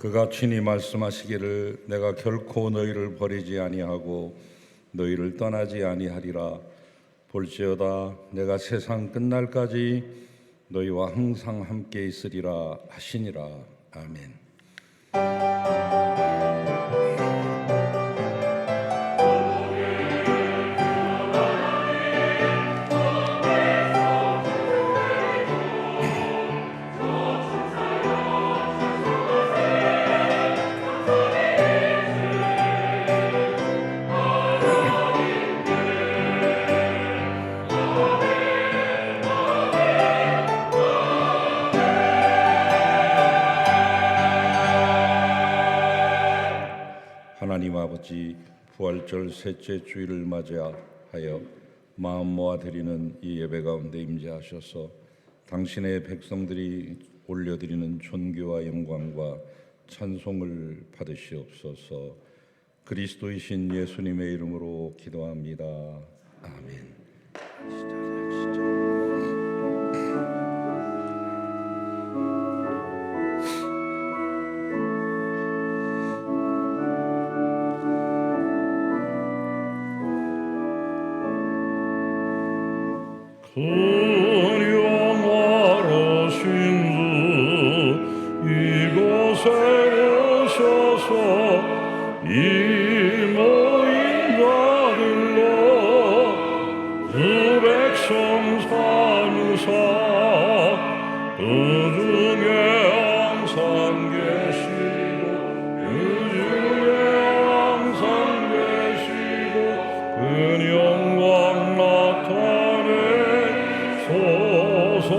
그가 친히 말씀하시기를 내가 결코 너희를 버리지 아니하고 너희를 떠나지 아니하리라. 볼지어다 내가 세상 끝날까지 너희와 항상 함께 있으리라 하시니라. 아멘. 하나님 아버지, 부활절 셋째 주일을 맞이하여 마음 모아 드리는 이 예배 가운데 임재하셔서 당신의 백성들이 올려드리는 존귀와 영광과 찬송을 받으시옵소서. 그리스도이신 예수님의 이름으로 기도합니다. 아멘. 그리워하신 주 이곳에 오셔서 이 모인 자들로 그 백성 삼으사 그 중에 항상 계시고 그 중에 항상 계시고 그 영광 나타내 소서.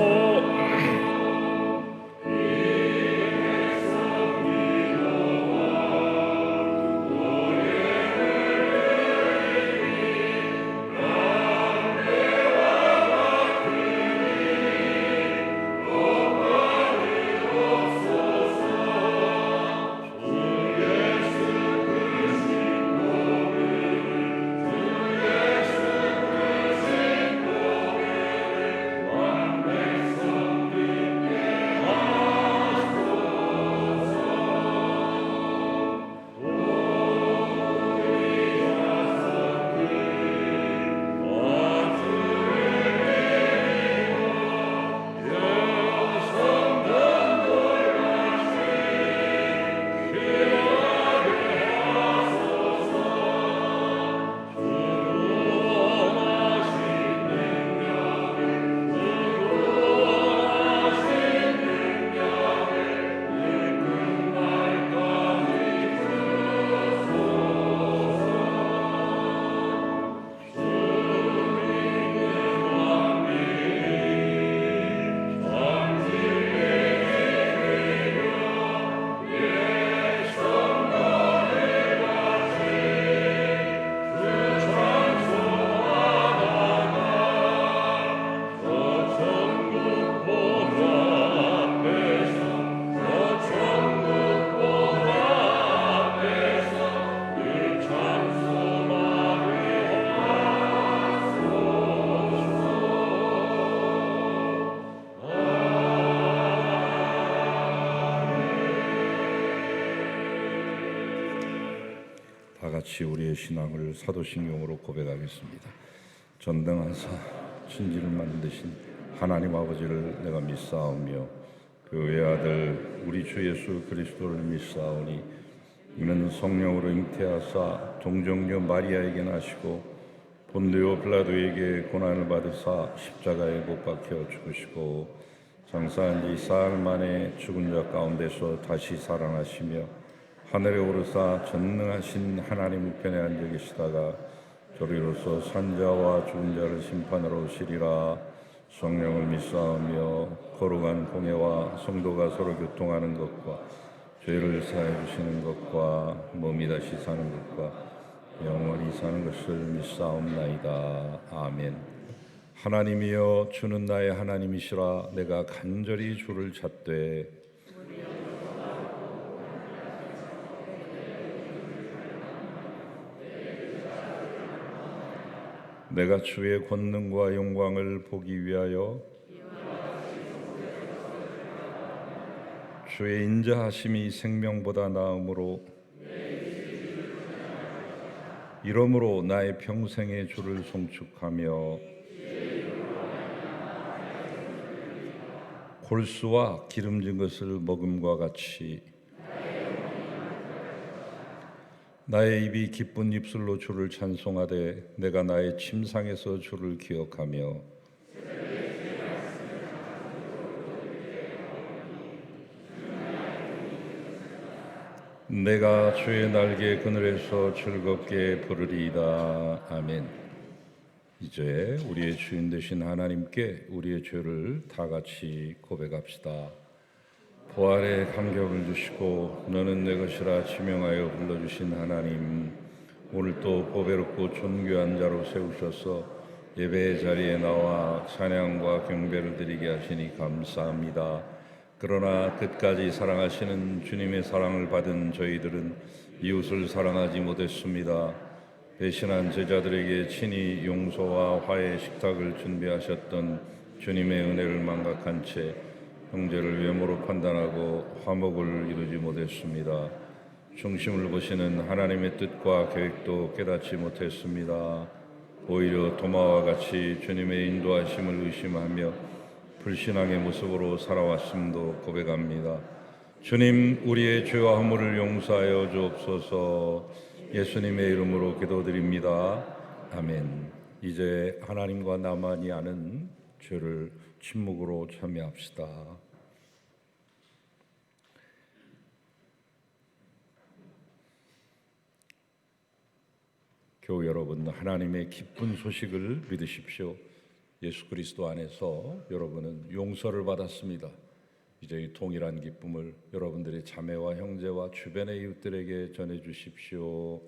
다 같이 우리의 신앙을 사도신경으로 고백하겠습니다. 전등하사 천지를 만드신 하나님 아버지를 내가 믿사오며 그 외아들 우리 주 예수 그리스도를 믿사오니 이는 성령으로 잉태하사 동정녀 마리아에게 나시고 본디오 빌라도에게 고난을 받으사 십자가에 못 박혀 죽으시고 장사한 지 사흘 만에 죽은 자 가운데서 다시 살아나시며 하늘에 오르사 전능하신 하나님 우편에 앉아 계시다가 저리로서 산자와 죽은 자를 심판하러 오시리라. 성령을 믿사오며 거룩한 공예와 성도가 서로 교통하는 것과 죄를 사해 주시는 것과 몸이 다시 사는 것과 영원히 사는 것을 믿사옵나이다. 아멘. 하나님이여 주는 나의 하나님이시라. 내가 간절히 주를 찾되 내가 주의 권능과 영광을 보기 위하여 주의 인자하심이 생명보다 나음으로 이러므로 나의 평생의 주를 송축하며 골수와 기름진 것을 먹음과 같이 나의 입이 기쁜 입술로 주를 찬송하되 내가 나의 침상에서 주를 기억하며 내가 주의 날개 그늘에서 즐겁게 부르리이다. 아멘. 이제 우리의 주인 되신 하나님께 우리의 죄를 다 같이 고백합시다. 부활의 감격을 주시고 너는 내 것이라 지명하여 불러주신 하나님, 오늘 또 보배롭고 존귀한 자로 세우셔서 예배의 자리에 나와 찬양과 경배를 드리게 하시니 감사합니다. 그러나 끝까지 사랑하시는 주님의 사랑을 받은 저희들은 이웃을 사랑하지 못했습니다. 배신한 제자들에게 친히 용서와 화해의 식탁을 준비하셨던 주님의 은혜를 망각한 채 형제를 외모로 판단하고 화목을 이루지 못했습니다. 중심을 보시는 하나님의 뜻과 계획도 깨닫지 못했습니다. 오히려 도마와 같이 주님의 인도하심을 의심하며 불신앙의 모습으로 살아왔음도 고백합니다. 주님, 우리의 죄와 허물을 용서하여 주옵소서. 예수님의 이름으로 기도드립니다. 아멘. 이제 하나님과 나만이 아는 죄를 침묵으로 참여합시다. 교우 여러분, 하나님의 기쁜 소식을 믿으십시오. 예수 그리스도 안에서 여러분은 용서를 받았습니다. 이제 이 동일한 기쁨을 여러분들의 자매와 형제와 주변의 이웃들에게 전해 주십시오.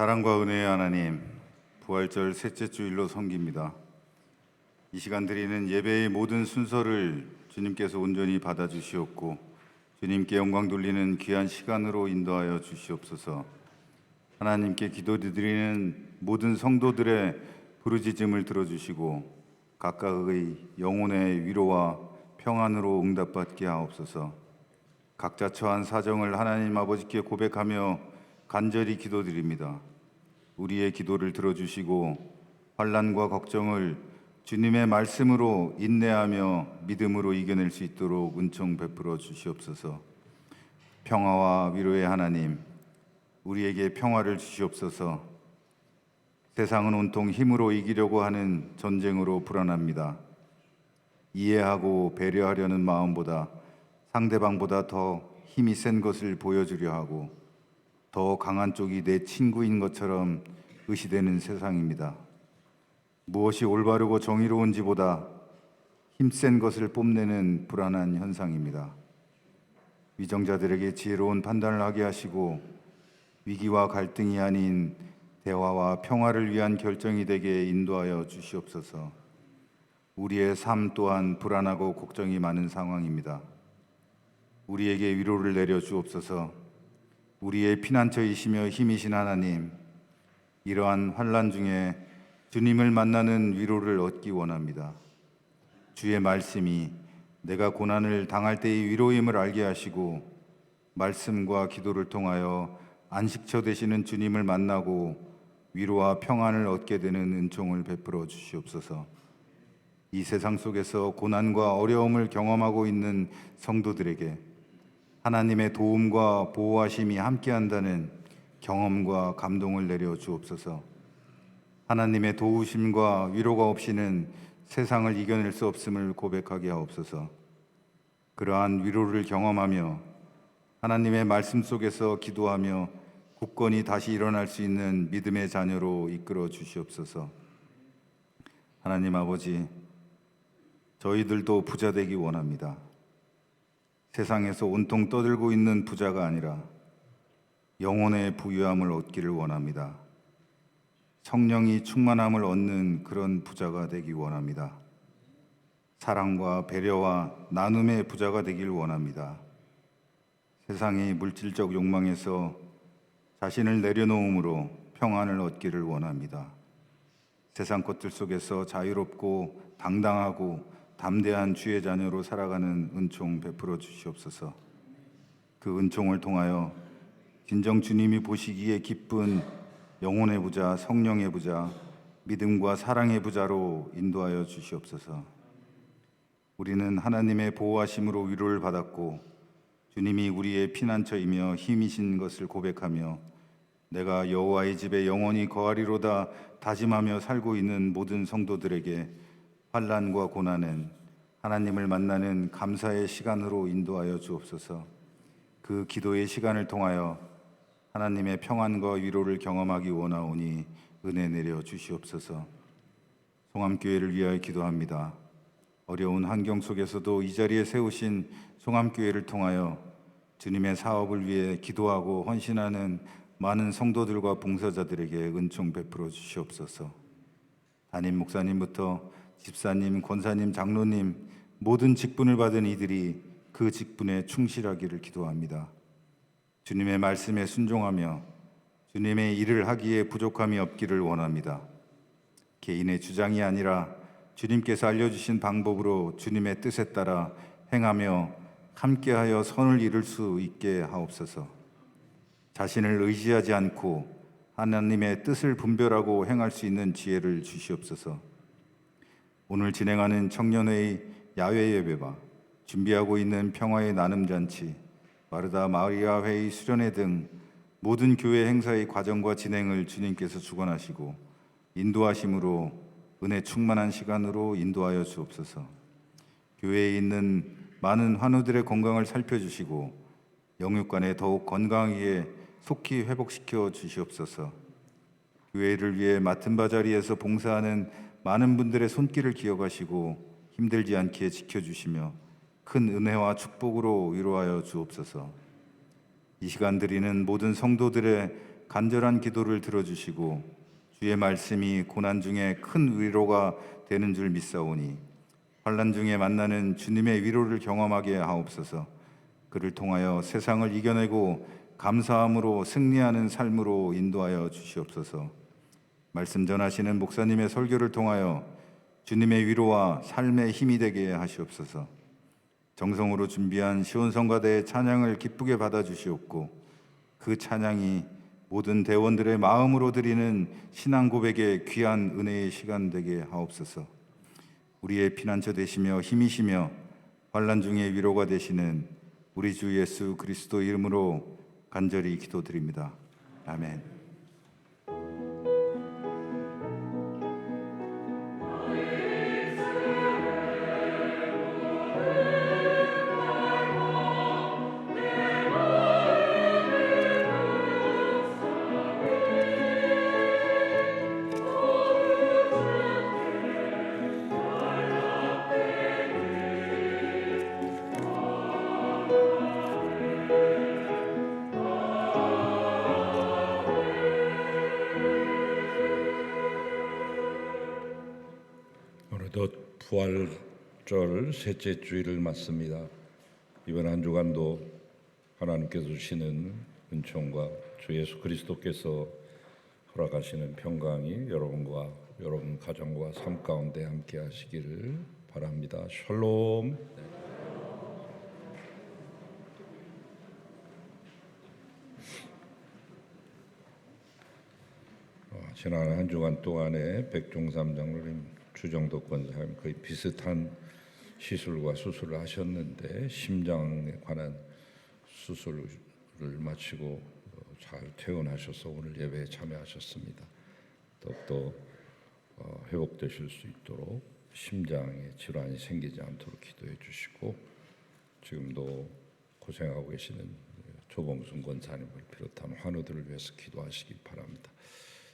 사랑과 은혜의 하나님, 부활절 셋째 주일로 섬깁니다. 이 시간 드리는 예배의 모든 순서를 주님께서 온전히 받아주시옵고 주님께 영광 돌리는 귀한 시간으로 인도하여 주시옵소서. 하나님께 기도드리는 모든 성도들의 부르짖음을 들어주시고 각각의 영혼의 위로와 평안으로 응답받게 하옵소서. 각자 처한 사정을 하나님 아버지께 고백하며 간절히 기도드립니다. 우리의 기도를 들어주시고 환난과 걱정을 주님의 말씀으로 인내하며 믿음으로 이겨낼 수 있도록 은총 베풀어 주시옵소서. 평화와 위로의 하나님, 우리에게 평화를 주시옵소서. 세상은 온통 힘으로 이기려고 하는 전쟁으로 불안합니다. 이해하고 배려하려는 마음보다 상대방보다 더 힘이 센 것을 보여주려 하고 더 강한 쪽이 내 친구인 것처럼 의시되는 세상입니다. 무엇이 올바르고 정의로운지보다 힘센 것을 뽐내는 불안한 현상입니다. 위정자들에게 지혜로운 판단을 하게 하시고 위기와 갈등이 아닌 대화와 평화를 위한 결정이 되게 인도하여 주시옵소서. 우리의 삶 또한 불안하고 걱정이 많은 상황입니다. 우리에게 위로를 내려 주옵소서. 우리의 피난처이시며 힘이신 하나님, 이러한 환난 중에 주님을 만나는 위로를 얻기 원합니다. 주의 말씀이 내가 고난을 당할 때의 위로임을 알게 하시고 말씀과 기도를 통하여 안식처 되시는 주님을 만나고 위로와 평안을 얻게 되는 은총을 베풀어 주시옵소서. 이 세상 속에서 고난과 어려움을 경험하고 있는 성도들에게 하나님의 도움과 보호하심이 함께한다는 경험과 감동을 내려 주옵소서. 하나님의 도우심과 위로가 없이는 세상을 이겨낼 수 없음을 고백하게 하옵소서. 그러한 위로를 경험하며 하나님의 말씀 속에서 기도하며 굳건히 다시 일어날 수 있는 믿음의 자녀로 이끌어 주시옵소서. 하나님 아버지, 저희들도 부자 되기 원합니다. 세상에서 온통 떠들고 있는 부자가 아니라 영혼의 부유함을 얻기를 원합니다. 성령이 충만함을 얻는 그런 부자가 되기 원합니다. 사랑과 배려와 나눔의 부자가 되길 원합니다. 세상의 물질적 욕망에서 자신을 내려놓음으로 평안을 얻기를 원합니다. 세상 것들 속에서 자유롭고 당당하고 담대한 주의 자녀로 살아가는 은총 베풀어 주시옵소서. 그 은총을 통하여 진정 주님이 보시기에 기쁜 영혼의 부자, 성령의 부자, 믿음과 사랑의 부자로 인도하여 주시옵소서. 우리는 하나님의 보호하심으로 위로를 받았고 주님이 우리의 피난처이며 힘이신 것을 고백하며 내가 여호와의 집에 영원히 거하리로다 다짐하며 살고 있는 모든 성도들에게 환난과 고난은 하나님을 만나는 감사의 시간으로 인도하여 주옵소서. 그 기도의 시간을 통하여 하나님의 평안과 위로를 경험하기 원하오니 은혜 내려 주시옵소서. 송암교회를 위하여 기도합니다. 어려운 환경 속에서도 이 자리에 세우신 송암교회를 통하여 주님의 사업을 위해 기도하고 헌신하는 많은 성도들과 봉사자들에게 은총 베풀어 주시옵소서. 담임 목사님부터 집사님, 권사님, 장로님 모든 직분을 받은 이들이 그 직분에 충실하기를 기도합니다. 주님의 말씀에 순종하며 주님의 일을 하기에 부족함이 없기를 원합니다. 개인의 주장이 아니라 주님께서 알려주신 방법으로 주님의 뜻에 따라 행하며 함께하여 선을 이룰 수 있게 하옵소서. 자신을 의지하지 않고 하나님의 뜻을 분별하고 행할 수 있는 지혜를 주시옵소서. 오늘 진행하는 청년회의 야외 예배와 준비하고 있는 평화의 나눔잔치, 마르다 마리아 회의 수련회 등 모든 교회 행사의 과정과 진행을 주님께서 주관하시고 인도하심으로 은혜 충만한 시간으로 인도하여 주옵소서. 교회에 있는 많은 환우들의 건강을 살펴주시고 영육간에 더욱 건강하게 속히 회복시켜 주시옵소서. 교회를 위해 맡은 바 자리에서 봉사하는 많은 분들의 손길을 기억하시고 힘들지 않게 지켜주시며 큰 은혜와 축복으로 위로하여 주옵소서. 이 시간 드리는 모든 성도들의 간절한 기도를 들어주시고 주의 말씀이 고난 중에 큰 위로가 되는 줄 믿사오니 환난 중에 만나는 주님의 위로를 경험하게 하옵소서. 그를 통하여 세상을 이겨내고 감사함으로 승리하는 삶으로 인도하여 주시옵소서. 말씀 전하시는 목사님의 설교를 통하여 주님의 위로와 삶의 힘이 되게 하시옵소서. 정성으로 준비한 시온성가대의 찬양을 기쁘게 받아주시옵고 그 찬양이 모든 대원들의 마음으로 드리는 신앙 고백의 귀한 은혜의 시간 되게 하옵소서. 우리의 피난처 되시며 힘이시며 환난 중에 위로가 되시는 우리 주 예수 그리스도 이름으로 간절히 기도드립니다. 아멘. 오늘도 부활절 셋째 주일을 맞습니다. 이번 한 주간도 하나님께서 주시는 은총과 주 예수 그리스도께서 허락하시는 평강이 여러분과 여러분 가정과 삶 가운데 함께 하시기를 바랍니다. 샬롬. 지난 한 주간 동안에 백종삼 장로님, 주정도 권사님 거의 비슷한 시술과 수술을 하셨는데 심장에 관한 수술을 마치고 잘 퇴원하셔서 오늘 예배에 참여하셨습니다. 더욱더 회복되실 수 있도록 심장에 질환이 생기지 않도록 기도해 주시고, 지금도 고생하고 계시는 조봉순 권사님을 비롯한 환우들을 위해서 기도하시기 바랍니다.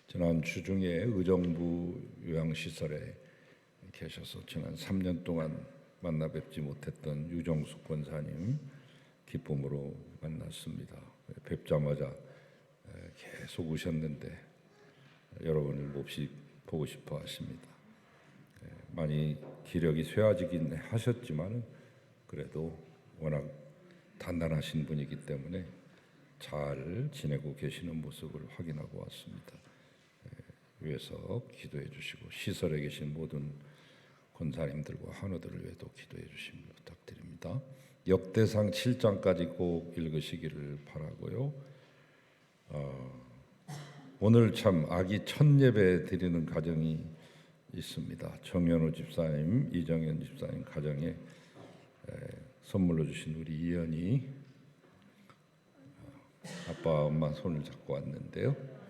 지난 주중에 의정부 요양시설에 계셔서 지난 3년 동안 만나 뵙지 못했던 유정숙 권사님 기쁨으로 만났습니다. 뵙자마자 계속 우셨는데 여러분을 몹시 보고 싶어 하십니다. 많이 기력이 쇠해지긴 하셨지만 그래도 워낙 단단하신 분이기 때문에 잘 지내고 계시는 모습을 확인하고 왔습니다. 위해서 기도해 주시고, 시설에 계신 모든 권사님들과 환우들을 위해서 기도해 주시면 부탁드립니다. 역대상 7장까지 꼭 읽으시기를 바라고요. 오늘 참 아기 첫 예배 드리는 가정이 있습니다. 정연우 집사님, 이정현 집사님 가정에 선물로 주신 우리 이현이 아빠 엄마 손을 잡고 왔는데요.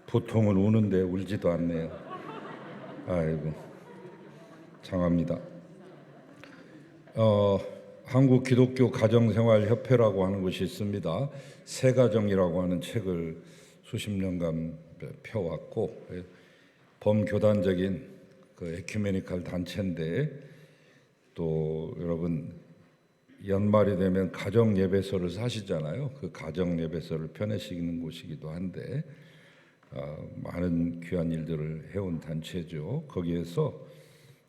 보통은 우는데 울지도 않네요. 아이고, 장합니다. 한국 기독교 가정생활협회라고 하는 것이 있습니다. 새가정이라고 하는 책을 수십 년간 펴왔고, 범교단적인 그 에큐메니컬 단체인데, 또 여러분 연말이 되면 가정 예배소를 사시잖아요. 그 가정 예배소를 펴내시는 곳이기도 한데, 많은 귀한 일들을 해온 단체죠. 거기에서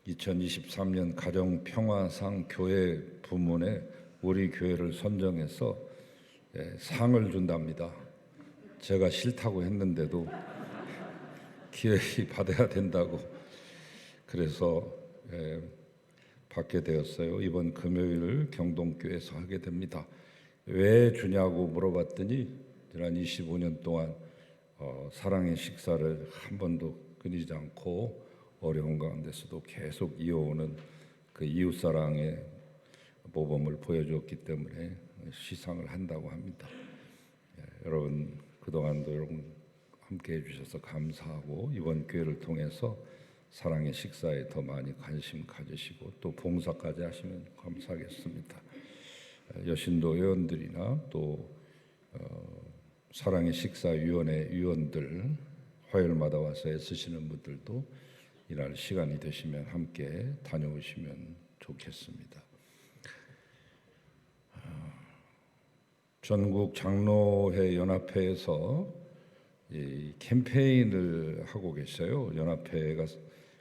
2023년 가정평화상 교회 부문에 우리 교회를 선정해서 상을 준답니다. 제가 싫다고 했는데도 기회히 받아야 된다고 그래서 받게 되었어요. 이번 금요일 경동교회에서 하게 됩니다. 왜 주냐고 물어봤더니 지난 25년 동안 사랑의 식사를 한 번도 끊이지 않고 어려운 가운데서도 계속 이어오는 그 이웃사랑의 모범을 보여주었기 때문에 시상을 한다고 합니다. 여러분 그동안도 여러분 함께 해주셔서 감사하고, 이번 기회를 통해서 사랑의 식사에 더 많이 관심 가지시고 또 봉사까지 하시면 감사하겠습니다. 여신도 회원들이나 또 사랑의 식사위원회 위원들 화요일마다 와서 애쓰시는 분들도 이날 시간이 되시면 함께 다녀오시면 좋겠습니다. 전국 장로회 연합회에서 이 캠페인을 하고 계셔요. 연합회가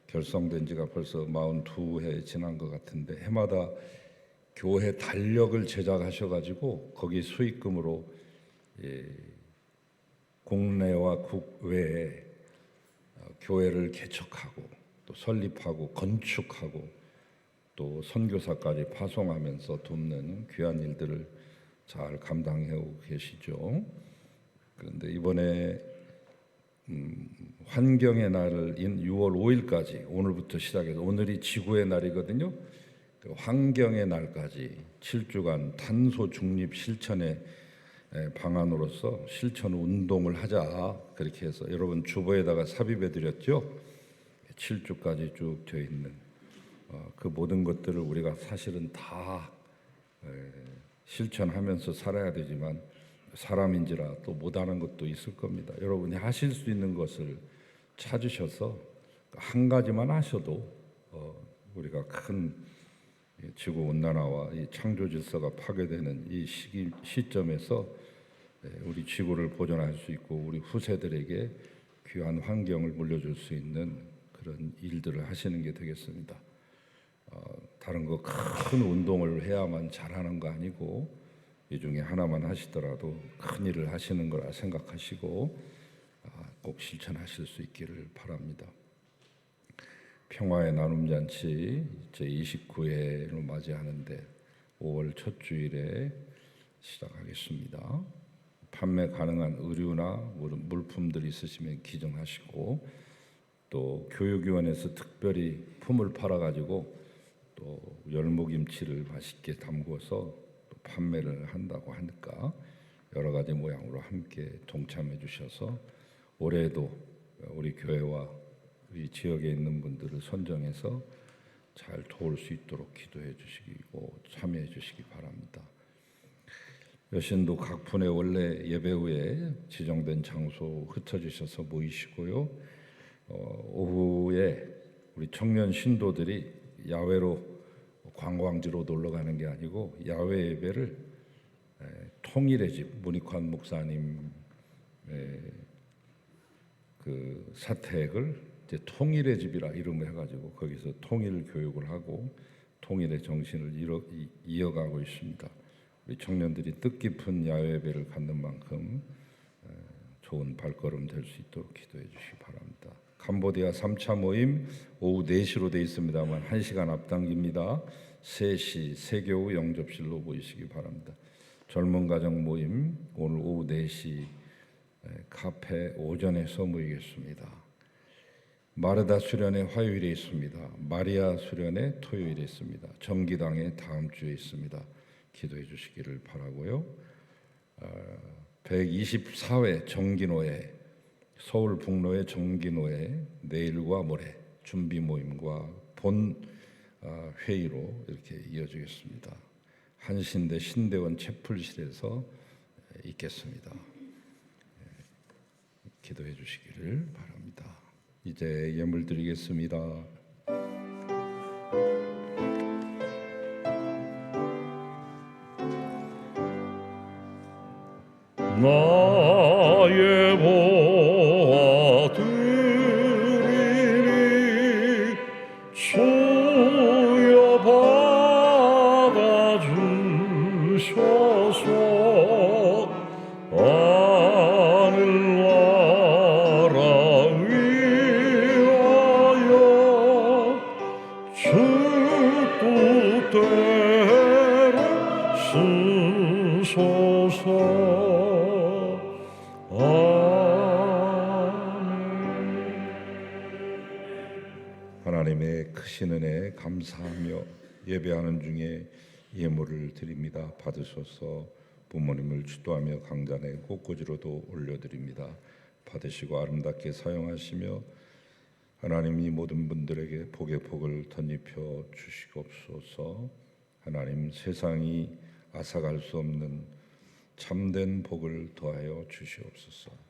결성된 지가 벌써 42회 지난 것 같은데, 해마다 교회 달력을 제작하셔가지고 거기 수익금으로 국내와 국외에 교회를 개척하고 또 설립하고 건축하고 또 선교사까지 파송하면서 돕는 귀한 일들을 잘 감당해오고 계시죠. 그런데 이번에 환경의 날인 6월 5일까지 오늘부터 시작해서, 오늘이 지구의 날이거든요. 그 환경의 날까지 7주간 탄소 중립 실천의 방안으로서 실천 운동을 하자, 그렇게 해서 여러분 주보에다가 삽입해 드렸죠. 7주까지 쭉 되어 있는 그 모든 것들을 우리가 사실은 다 실천하면서 살아야 되지만 사람인지라 또 못하는 것도 있을 겁니다. 여러분이 하실 수 있는 것을 찾으셔서 한 가지만 하셔도 우리가 큰 지구 온난화와 이 창조 질서가 파괴되는 이 시점에서 우리 지구를 보존할 수 있고 우리 후세들에게 귀한 환경을 물려줄 수 있는 그런 일들을 하시는 게 되겠습니다. 다른 거 큰 운동을 해야만 잘하는 거 아니고 이 중에 하나만 하시더라도 큰 일을 하시는 거라 생각하시고 꼭 실천하실 수 있기를 바랍니다. 평화의 나눔잔치 제29회를 맞이하는데 5월 첫 주일에 시작하겠습니다. 판매 가능한 의류나 물품들 있으시면 기증하시고 또 교육위원회에서 특별히 품을 팔아가지고 또 열무김치를 맛있게 담궈서 또 판매를 한다고 하니까 여러 가지 모양으로 함께 동참해 주셔서 올해도 우리 교회와 우리 지역에 있는 분들을 선정해서 잘 도울 수 있도록 기도해 주시고 참여해 주시기 바랍니다. 여신도 각 분의 원래 예배 후에 지정된 장소 흩어지셔서 모이시고요. 오후에 우리 청년 신도들이 야외로 관광지로 놀러 가는 게 아니고 야외 예배를 통일의 집 문익환 목사님 그 사택을 이제 통일의 집이라 이름을 해가지고 거기서 통일 교육을 하고 통일의 정신을 이어가고 있습니다. 우리 청년들이 뜻깊은 야외 예배를 갖는 만큼 좋은 발걸음 될 수 있도록 기도해 주시기 바랍니다. 캄보디아 3차 모임 오후 4시로 되어 있습니다만 1시간 앞당깁니다. 3시 세교우 영접실로 모이시기 바랍니다. 젊은 가정 모임 오늘 오후 4시 카페 오전에서 모이겠습니다. 마르다 수련회 화요일에 있습니다. 마리아 수련회 토요일에 있습니다. 정기당회 다음 주에 있습니다. 기도해 주시기를 바라고요. 124회 정기노회 서울 북로의 정기노회 내일과 모레 준비 모임과 본 회의로 이렇게 이어지겠습니다. 한신대 신대원 채플실에서 있겠습니다. 기도해 주시기를 바랍니다. 이제 예물 드리겠습니다. 나의 보아 드리니 주여 받아주셔서 하늘나라 위하여 주 뜻대로 쓰소서. 하나님의 크신 은혜에 감사하며 예배하는 중에 예물을 드립니다. 받으소서. 부모님을 축도하며 강단에 꽃꽂이로도 올려드립니다. 받으시고 아름답게 사용하시며 하나님이 모든 분들에게 복의 복을 덧입혀 주시옵소서. 하나님 세상이 앗아갈 수 없는 참된 복을 더하여 주시옵소서.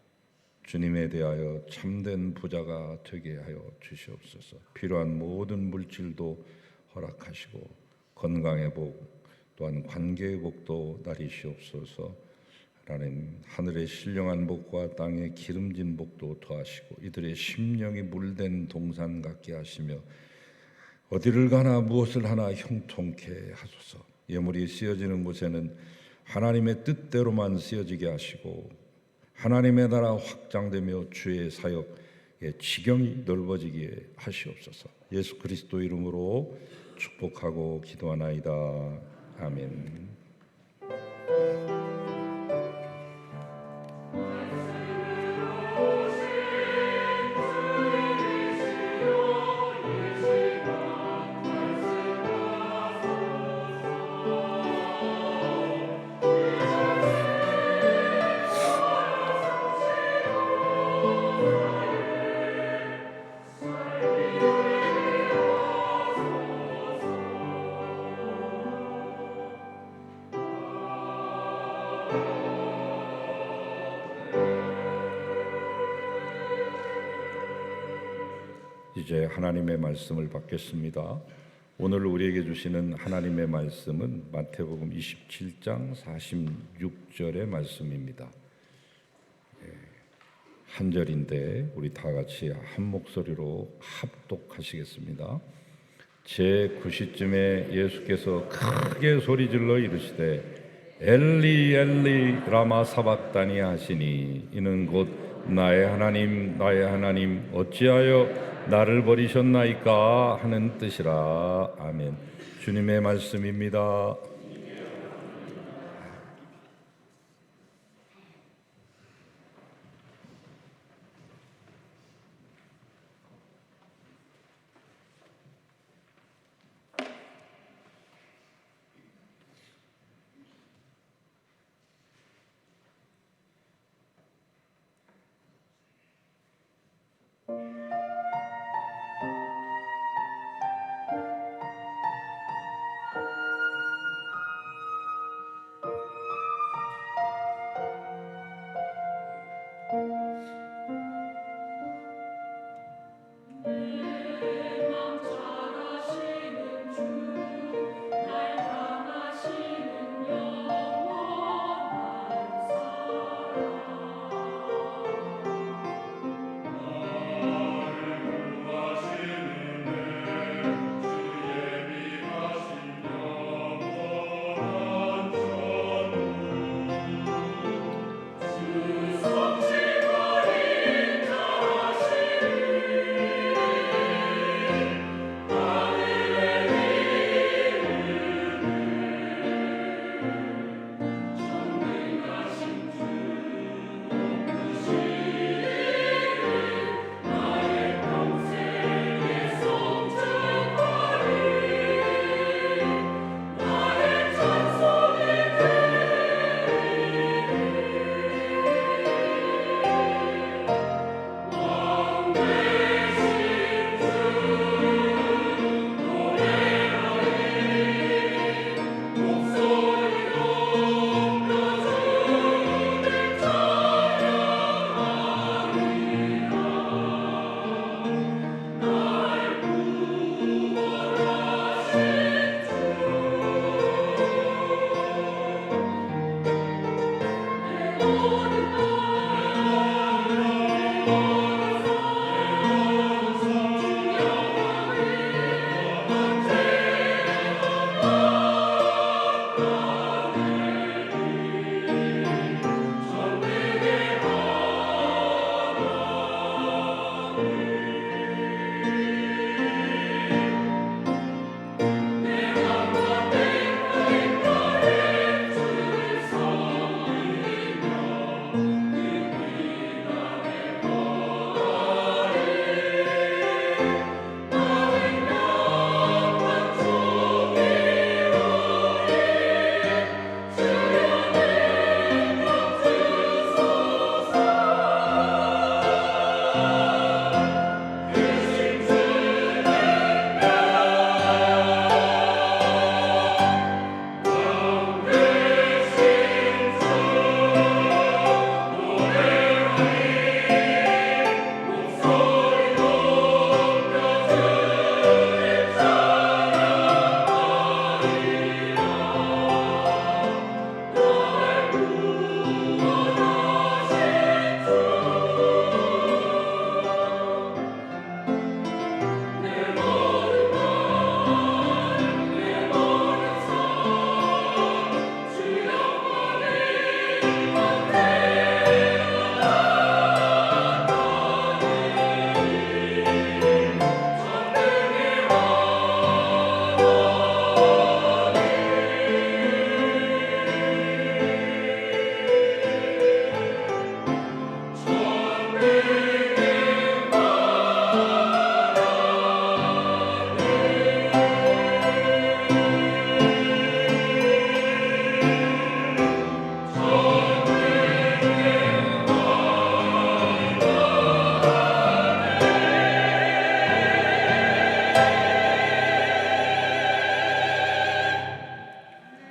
주님에 대하여 참된 부자가 되게 하여 주시옵소서. 필요한 모든 물질도 허락하시고 건강의 복 또한 관계의 복도 나리시옵소서. 하나님 하늘의 신령한 복과 땅의 기름진 복도 더하시고 이들의 심령이 물된 동산 같게 하시며 어디를 가나 무엇을 하나 형통케 하소서. 예물이 쓰여지는 곳에는 하나님의 뜻대로만 쓰여지게 하시고 하나님의 나라 확장되며 주의 사역의 지경이 넓어지게 하시옵소서. 예수 그리스도 이름으로 축복하고 기도하나이다. 아멘. 이제 하나님의 말씀을 받겠습니다. 오늘 우리에게 주시는 하나님의 말씀은 마태복음 27장 46절의 말씀입니다. 한 절인데 우리 다 같이 한 목소리로 합독하시겠습니다. 제 9시쯤에 예수께서 크게 소리질러 이르시되 엘리 엘리 라마 사박다니 하시니 이는 곧 나의 하나님 어찌하여 나를 버리셨나이까 하는 뜻이라. 아멘. 주님의 말씀입니다.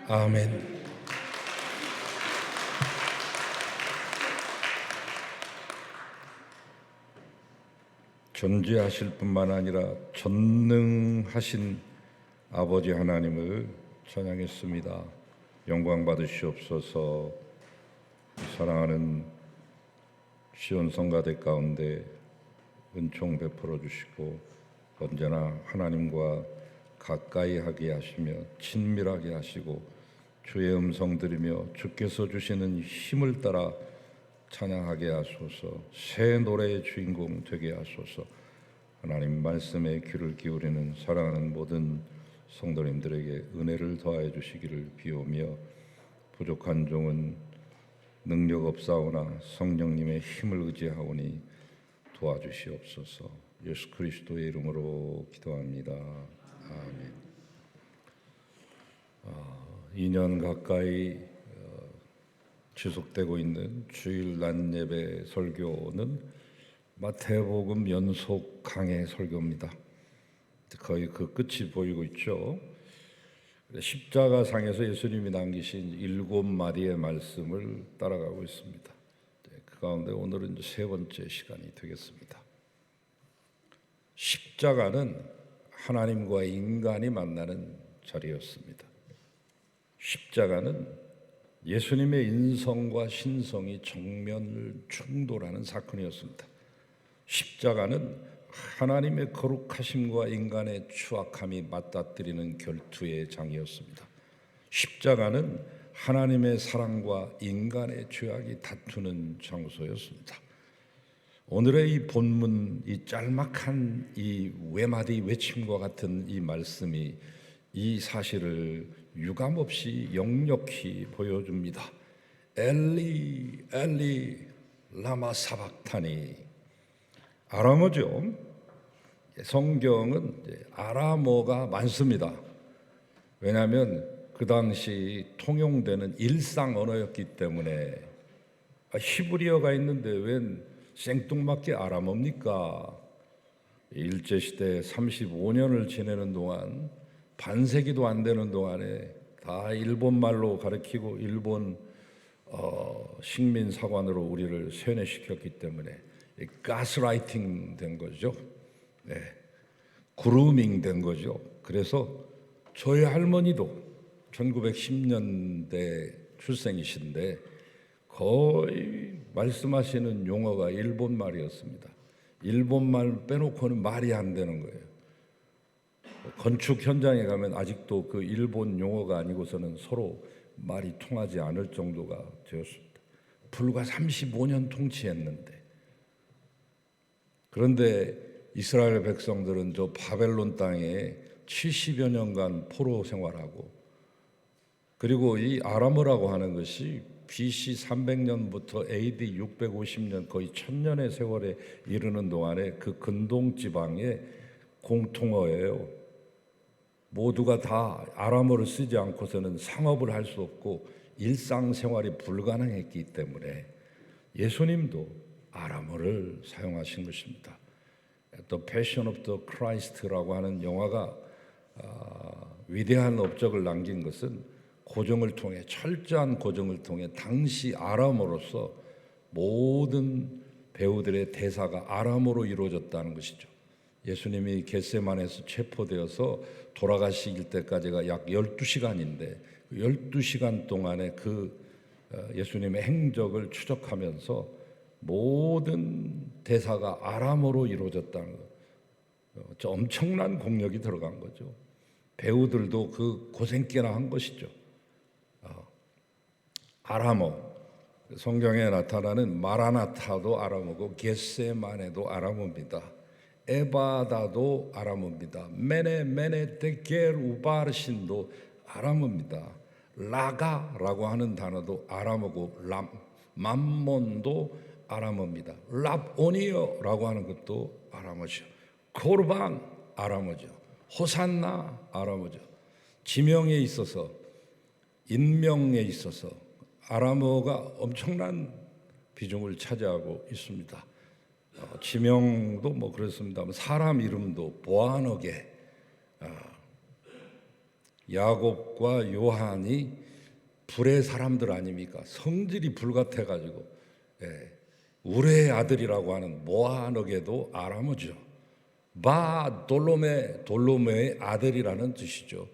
아멘. 존재하실 뿐만 아니라 전능하신 아버지 하나님을 찬양했습니다. 영광 받으시옵소서. 사랑하는 시온 성가대 가운데 은총 베풀어 주시고 언제나 하나님과 가까이 하게 하시며 친밀하게 하시고 주의 음성 들으며 주께서 주시는 힘을 따라 찬양하게 하소서. 새 노래의 주인공 되게 하소서. 하나님 말씀에 귀를 기울이는 사랑하는 모든 성도님들에게 은혜를 더하여 주시기를 비오며 부족한 종은 능력 없사오나 성령님의 힘을 의지하오니 도와주시옵소서. 예수 그리스도의 이름으로 기도합니다. 아멘. 2년 가까이 지속되고 있는 주일 낮 예배 설교는 마태복음 연속 강해 설교입니다. 거의 그 끝이 보이고 있죠. 십자가상에서 예수님이 남기신 7마디의 말씀을 따라가고 있습니다. 그 가운데 오늘은 이제 세 번째 시간이 되겠습니다. 십자가는 하나님과 인간이 만나는 자리였습니다. 십자가는 예수님의 인성과 신성이 정면을 충돌하는 사건이었습니다. 십자가는 하나님의 거룩하심과 인간의 추악함이 맞닥뜨리는 결투의 장이었습니다. 십자가는 하나님의 사랑과 인간의 죄악이 다투는 장소였습니다. 오늘의 이 본문, 이 짤막한 이 외마디 외침과 같은 이 말씀이 이 사실을 유감없이 역력히 보여줍니다. 엘리 엘리 라마 사박타니. 아람어죠. 성경은 아람어가 많습니다. 왜냐하면 그 당시 통용되는 일상 언어였기 때문에. 히브리어가 있는데 웬 생뚱맞게 아람어입니까? 일제시대 35년을 지내는 동안 반세기도 안 되는 동안에 다 일본말로 가르치고 일본 식민사관으로 우리를 세뇌시켰기 때문에 가스라이팅 된 거죠. 네. 그루밍 된 거죠. 그래서 저희 할머니도 1910년대 출생이신데 거의 말씀하시는 용어가 일본말이었습니다. 일본말 빼놓고는 말이 안 되는 거예요. 건축 현장에 가면 아직도 그 일본 용어가 아니고서는 서로 말이 통하지 않을 정도가 되었습니다. 불과 35년 통치했는데. 그런데 이스라엘 백성들은 저 바벨론 땅에 70여 년간 포로 생활하고, 그리고 이 아람어라고 하는 것이 BC 300년부터 AD 650년 거의 1000년의 세월에 이르는 동안에 그 근동 지방의 공통어예요. 모두가 다 아람어를 쓰지 않고서는 상업을 할 수 없고 일상생활이 불가능했기 때문에 예수님도 아람어를 사용하신 것입니다. 또 Passion of the Christ라고 하는 영화가 위대한 업적을 남긴 것은 고정을 통해, 철저한 고정을 통해 당시 아람어로서 모든 배우들의 대사가 아람어로 이루어졌다는 것이죠. 예수님이 겟세마네에서 체포되어서 돌아가실 때까지가 약 12시간인데 12시간 동안에 그 예수님의 행적을 추적하면서 모든 대사가 아람어로 이루어졌다는 것. 저 엄청난 공력이 들어간 거죠. 배우들도 그 고생께나 한 것이죠. 아람어, 성경에 나타나는 마라나타도 아람어고 겟세마네도 아람어입니다. 에바다도 아람어입니다. 메네 데겔 우바르신도 아람어입니다. 라가라고 하는 단어도 아람어고 맘몬도 아람어입니다. 랍오니어라고 하는 것도 아람어죠. 코르반 아람어죠. 호산나 아람어죠. 지명에 있어서, 인명에 있어서 아람어가 엄청난 비중을 차지하고 있습니다. 지명도 뭐 그렇습니다만 사람 이름도 보아너게, 야곱과 요한이 불의 사람들 아닙니까? 성질이 불같아가지고 우레의 아들이라고 하는 모아너게도 아람어죠. 돌로메의 아들이라는 뜻이죠.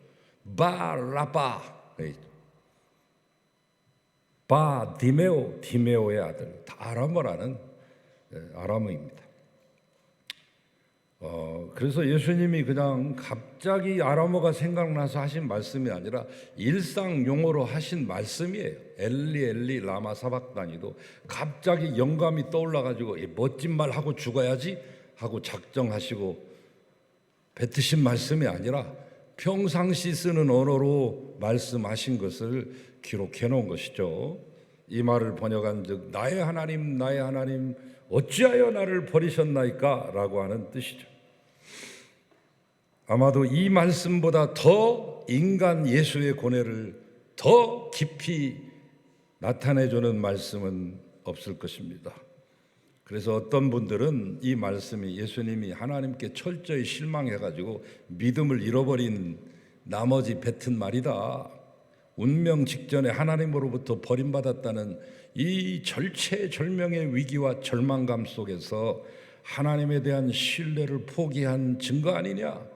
바라바, 디메오의 아들, 다 아람어입니다. 그래서 예수님이 그냥 갑자기 아람어가 생각나서 하신 말씀이 아니라 일상 용어로 하신 말씀이에요. 엘리 엘리 라마 사박다니도 갑자기 영감이 떠올라가지고 멋진 말 하고 죽어야지 하고 작정하시고 뱉으신 말씀이 아니라 평상시 쓰는 언어로 말씀하신 것을 기록해 놓은 것이죠. 이 말을 번역한 즉 나의 하나님 어찌하여 나를 버리셨나이까 라고 하는 뜻이죠. 아마도 이 말씀보다 더 인간 예수의 고뇌를 더 깊이 나타내주는 말씀은 없을 것입니다. 그래서 어떤 분들은 이 말씀이 예수님이 하나님께 철저히 실망해가지고 믿음을 잃어버린 나머지 뱉은 말이다, 운명 직전에 하나님으로부터 버림받았다는 이 절체절명의 위기와 절망감 속에서 하나님에 대한 신뢰를 포기한 증거 아니냐,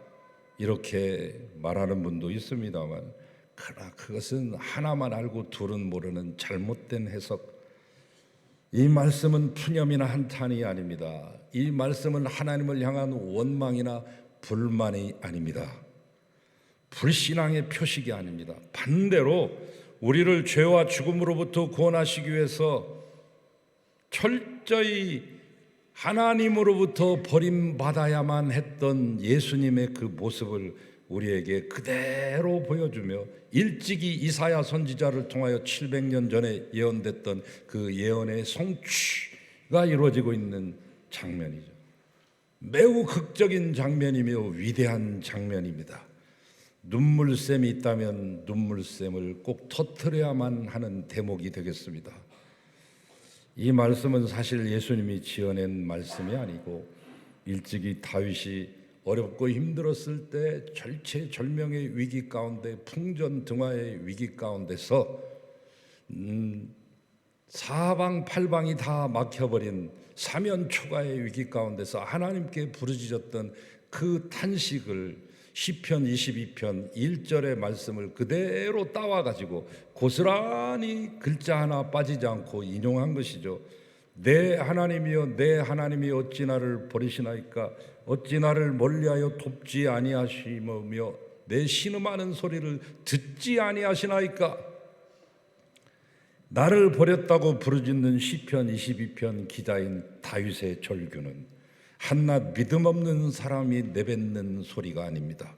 이렇게 말하는 분도 있습니다만, 그러나 그것은 하나만 알고 둘은 모르는 잘못된 해석. 이 말씀은 푸념이나 한탄이 아닙니다. 이 말씀은 하나님을 향한 원망이나 불만이 아닙니다. 불신앙의 표식이 아닙니다. 반대로 우리를 죄와 죽음으로부터 구원하시기 위해서 철저히 하나님으로부터 버림받아야만 했던 예수님의 그 모습을 우리에게 그대로 보여주며 일찍이 이사야 선지자를 통하여 700년 전에 예언됐던 그 예언의 성취가 이루어지고 있는 장면이죠. 매우 극적인 장면이며 위대한 장면입니다. 눈물샘이 있다면 눈물샘을 꼭 터뜨려야만 하는 대목이 되겠습니다. 이 말씀은 사실 예수님이 지어낸 말씀이 아니고 일찍이 다윗이 어렵고 힘들었을 때 절체절명의 위기 가운데, 풍전등화의 위기 가운데서 사방팔방이 다 막혀버린 사면초가의 위기 가운데서 하나님께 부르짖었던 그 탄식을 시편 22편 1절의 말씀을 그대로 따와가지고 고스란히 글자 하나 빠지지 않고 인용한 것이죠. 내 하나님이여 내 하나님이 어찌 나를 버리시나이까, 어찌 나를 멀리하여 돕지 아니하시며 내 신음하는 소리를 듣지 아니하시나이까. 나를 버렸다고 부르짖는 시편 22편 기자인 다윗의 절규는 한낱 믿음 없는 사람이 내뱉는 소리가 아닙니다.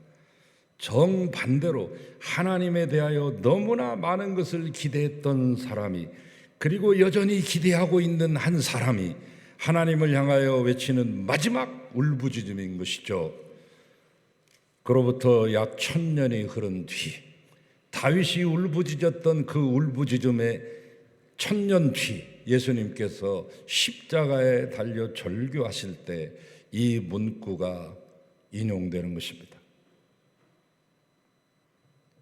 정반대로 하나님에 대하여 너무나 많은 것을 기대했던 사람이, 그리고 여전히 기대하고 있는 한 사람이 하나님을 향하여 외치는 마지막 울부짖음인 것이죠. 그로부터 약 1000년이 흐른 뒤, 다윗이 울부짖었던 그 울부짖음의 1000년 뒤 예수님께서 십자가에 달려 절규하실 때 이 문구가 인용되는 것입니다.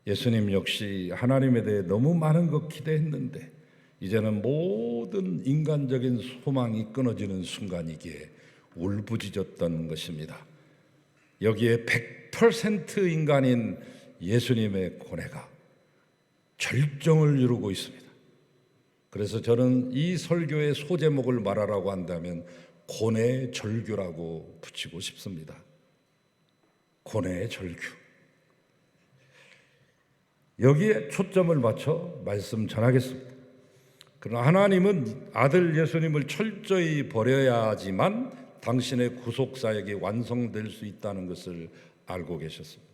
예수님 역시 하나님에 대해 너무 많은 것 기대했는데 이제는 모든 인간적인 소망이 끊어지는 순간이기에 울부짖었던 것입니다. 여기에 100% 인간인 예수님의 고뇌가 절정을 이루고 있습니다. 그래서 저는 이 설교의 소제목을 말하라고 한다면 고뇌의 절규라고 붙이고 싶습니다. 고뇌의 절규. 여기에 초점을 맞춰 말씀 전하겠습니다. 그러나 하나님은 아들 예수님을 철저히 버려야지만 당신의 구속사역이 완성될 수 있다는 것을 알고 계셨습니다.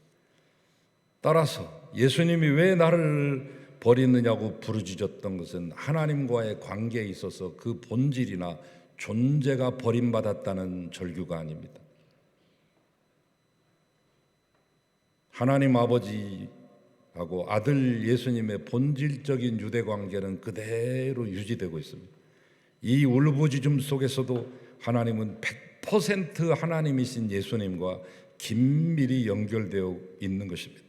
따라서 예수님이 왜 나를 버리느냐고 부르짖었던 것은 하나님과의 관계에 있어서 그 본질이나 존재가 버림받았다는 절규가 아닙니다. 하나님 아버지하고 아들 예수님의 본질적인 유대 관계는 그대로 유지되고 있습니다. 이 울부짖음 속에서도 하나님은 100% 하나님이신 예수님과 긴밀히 연결되어 있는 것입니다.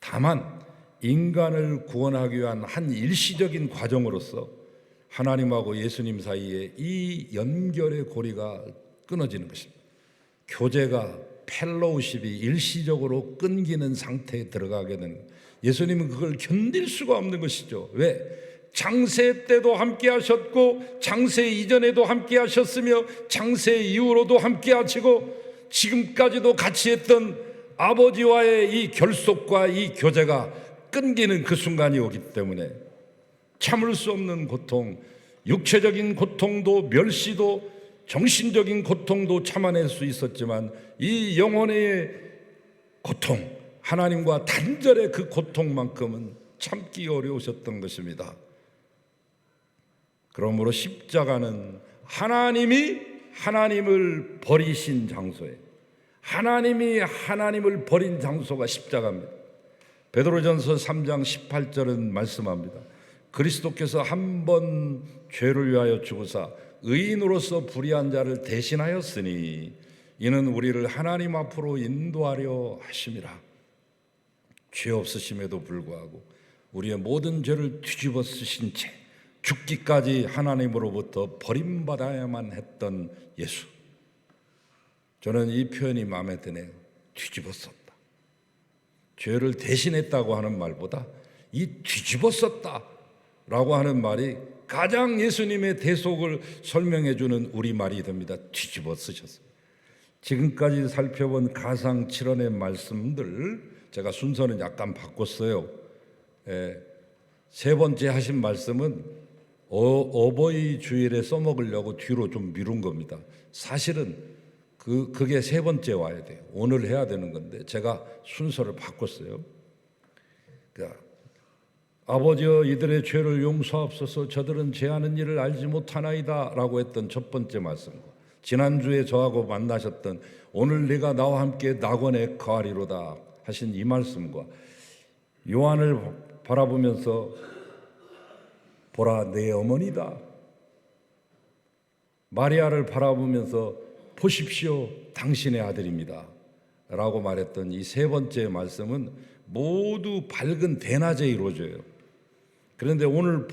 다만 인간을 구원하기 위한 한 일시적인 과정으로서 하나님하고 예수님 사이에 이 연결의 고리가 끊어지는 것입니다. 교제가 펠로우십이 일시적으로 끊기는 상태에 들어가게 되는 거예요. 예수님은 그걸 견딜 수가 없는 것이죠. 왜? 장세 때도 함께 하셨고 장세 이전에도 함께 하셨으며 장세 이후로도 함께 하시고 지금까지도 같이 했던 아버지와의 이 결속과 이 교제가 끊기는 그 순간이 오기 때문에 참을 수 없는 고통, 육체적인 고통도 멸시도 정신적인 고통도 참아낼 수 있었지만 이 영혼의 고통, 하나님과 단절의 그 고통만큼은 참기 어려우셨던 것입니다. 그러므로 십자가는 하나님이 하나님을 버리신 장소예요. 하나님이 하나님을 버린 장소가 십자가입니다. 베드로전서 3장 18절은 말씀합니다. 그리스도께서 한 번 죄를 위하여 죽으사 의인으로서 불의한 자를 대신하였으니 이는 우리를 하나님 앞으로 인도하려 하심이라. 죄 없으심에도 불구하고 우리의 모든 죄를 뒤집어 쓰신 채 죽기까지 하나님으로부터 버림받아야만 했던 예수. 저는 이 표현이 마음에 드네요. 뒤집어 썼다. 죄를 대신했다고 하는 말보다 이 뒤집어 썼다라고 하는 말이 가장 예수님의 대속을 설명해 주는 우리말이 됩니다. 뒤집어 쓰셨어요. 지금까지 살펴본 가상 7원의 말씀들 제가 순서는 약간 바꿨어요. 세 번째 하신 말씀은 어버이 주일에 써먹으려고 뒤로 좀 미룬 겁니다. 사실은 그게 세 번째 와야 돼요. 오늘 해야 되는 건데 제가 순서를 바꿨어요. 그러니까 아버지여 이들의 죄를 용서하옵소서 저들은 죄하는 일을 알지 못하나이다 라고 했던 첫 번째 말씀과 지난주에 저하고 만나셨던 오늘 네가 나와 함께 낙원에 거하리로다 하신 이 말씀과 요한을 바라보면서 보라 내 어머니다, 마리아를 바라보면서 보십시오 당신의 아들입니다 라고 말했던 이 세 번째 말씀은 모두 밝은 대낮에 이루어져요. 그런데 오늘